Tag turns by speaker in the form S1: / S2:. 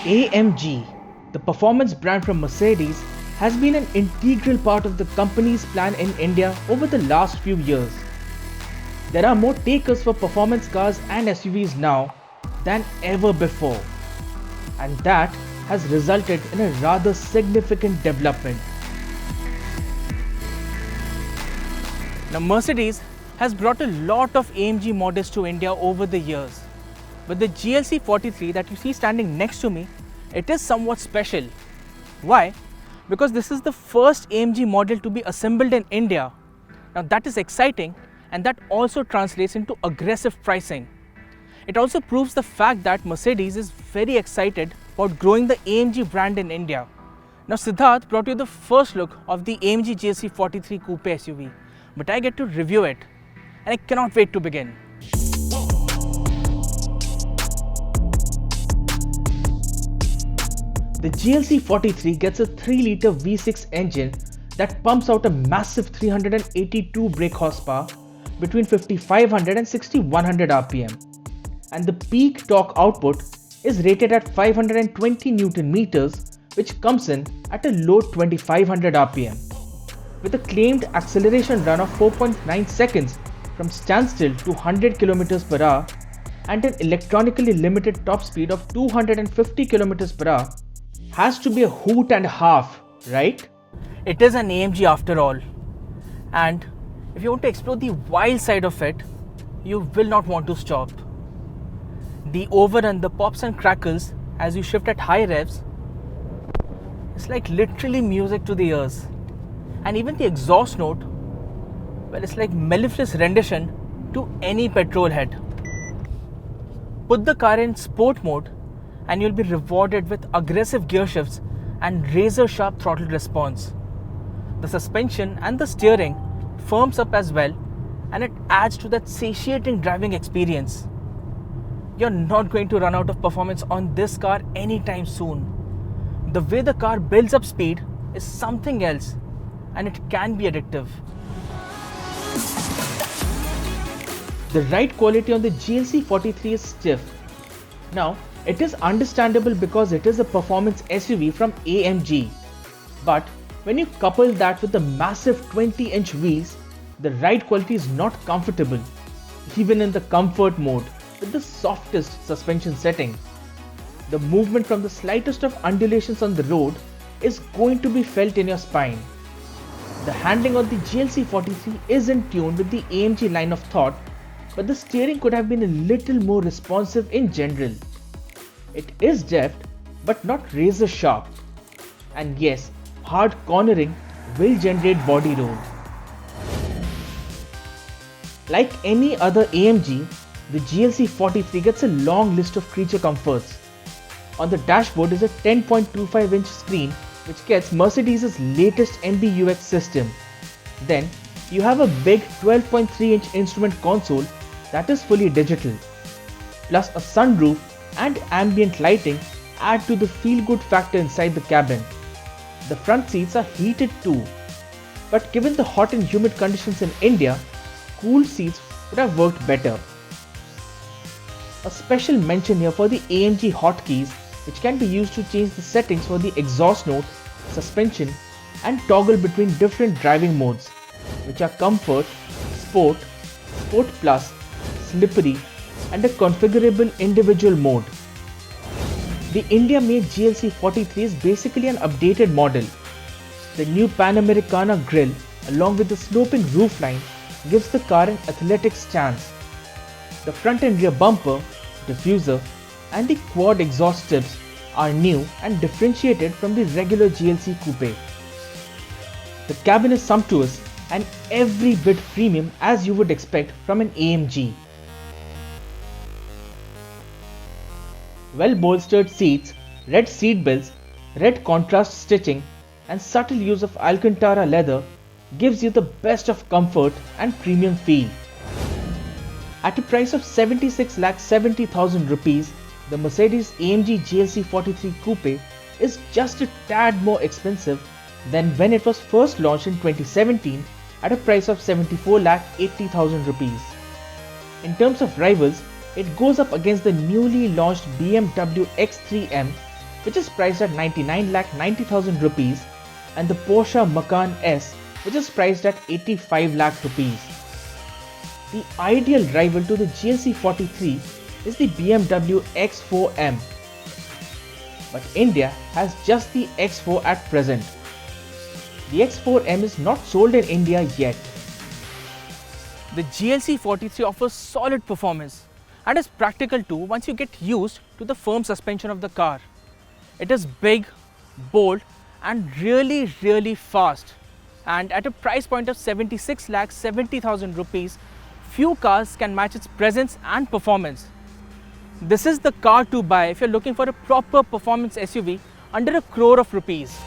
S1: AMG, the performance brand from Mercedes, has been an integral part of the company's plan in India over the last few years. There are more takers for performance cars and SUVs now than ever before, and that has resulted in a rather significant development. Now, Mercedes has brought a lot of AMG models to India over the years. But the GLC 43 that you see standing next to me, it is somewhat special. Why? Because this is the first AMG model to be assembled in India. Now that is exciting, and that also translates into aggressive pricing. It also proves the fact that Mercedes is very excited about growing the AMG brand in India. Now Siddharth brought you the first look of the AMG GLC 43 Coupe SUV, but I get to review it, and I cannot wait to begin. The GLC 43 gets a 3-litre V6 engine that pumps out a massive 382 brake horsepower between 5500 and 6100 rpm, and the peak torque output is rated at 520 Newton meters, which comes in at a low 2500 rpm. With a claimed acceleration run of 4.9 seconds from standstill to 100 km per hour and an electronically limited top speed of 250 km per hour, has to be a hoot and a half, right? It is an AMG after all. And if you want to explore the wild side of it, you will not want to stop. The overrun, the pops and crackles as you shift at high revs, it's like literally music to the ears. And even the exhaust note, well, it's like mellifluous rendition to any petrol head. Put the car in sport mode and you'll be rewarded with aggressive gear shifts and razor sharp throttle response. The suspension and the steering firms up as well, and it adds to that satiating driving experience. You're not going to run out of performance on this car anytime soon. The way the car builds up speed is something else, and it can be addictive. The ride quality on the GLC 43 is stiff. Now, it is understandable because it is a performance SUV from AMG. But when you couple that with the massive 20-inch wheels, the ride quality is not comfortable, even in the comfort mode with the softest suspension setting. The movement from the slightest of undulations on the road is going to be felt in your spine. The handling on the GLC 43 is in tune with the AMG line of thought, but the steering could have been a little more responsive in general. It is deft, but not razor sharp. And yes, hard cornering will generate body roll. Like any other AMG, the GLC 43 gets a long list of creature comforts. On the dashboard is a 10.25-inch screen which gets Mercedes' latest MBUX system. Then you have a big 12.3-inch instrument console that is fully digital. Plus a sunroof and ambient lighting add to the feel-good factor inside the cabin. The front seats are heated too, but given the hot and humid conditions in India, cool seats would have worked better. A special mention here for the AMG hotkeys, which can be used to change the settings for the exhaust note, suspension, and toggle between different driving modes, which are Comfort, Sport, Sport Plus, Slippery, and a configurable individual mode. The India-made GLC 43 is basically an updated model. The new Panamericana grille, along with the sloping roofline, gives the car an athletic stance. The front and rear bumper, diffuser, and the quad exhaust tips are new and differentiated from the regular GLC coupe. The cabin is sumptuous and every bit premium as you would expect from an AMG. Well-bolstered seats, red seat belts, red contrast stitching, and subtle use of Alcantara leather gives you the best of comfort and premium feel. At a price of 76,70,000 rupees, the Mercedes AMG GLC 43 Coupe is just a tad more expensive than when it was first launched in 2017 at a price of 74,80,000 rupees. In terms of rivals, it goes up against the newly launched BMW X3M, which is priced at 99,90,000 rupees, and the Porsche Macan S, which is priced at 85 lakh rupees. The ideal rival to the GLC 43 is the BMW X4M. But India has just the X4 at present. The X4M is not sold in India yet.
S2: The GLC 43 offers solid performance and is practical too once you get used to the firm suspension of the car. It is big, bold and really fast, and at a price point of 76,70,000 rupees, few cars can match its presence and performance. This is the car to buy if you're looking for a proper performance SUV under a crore of rupees.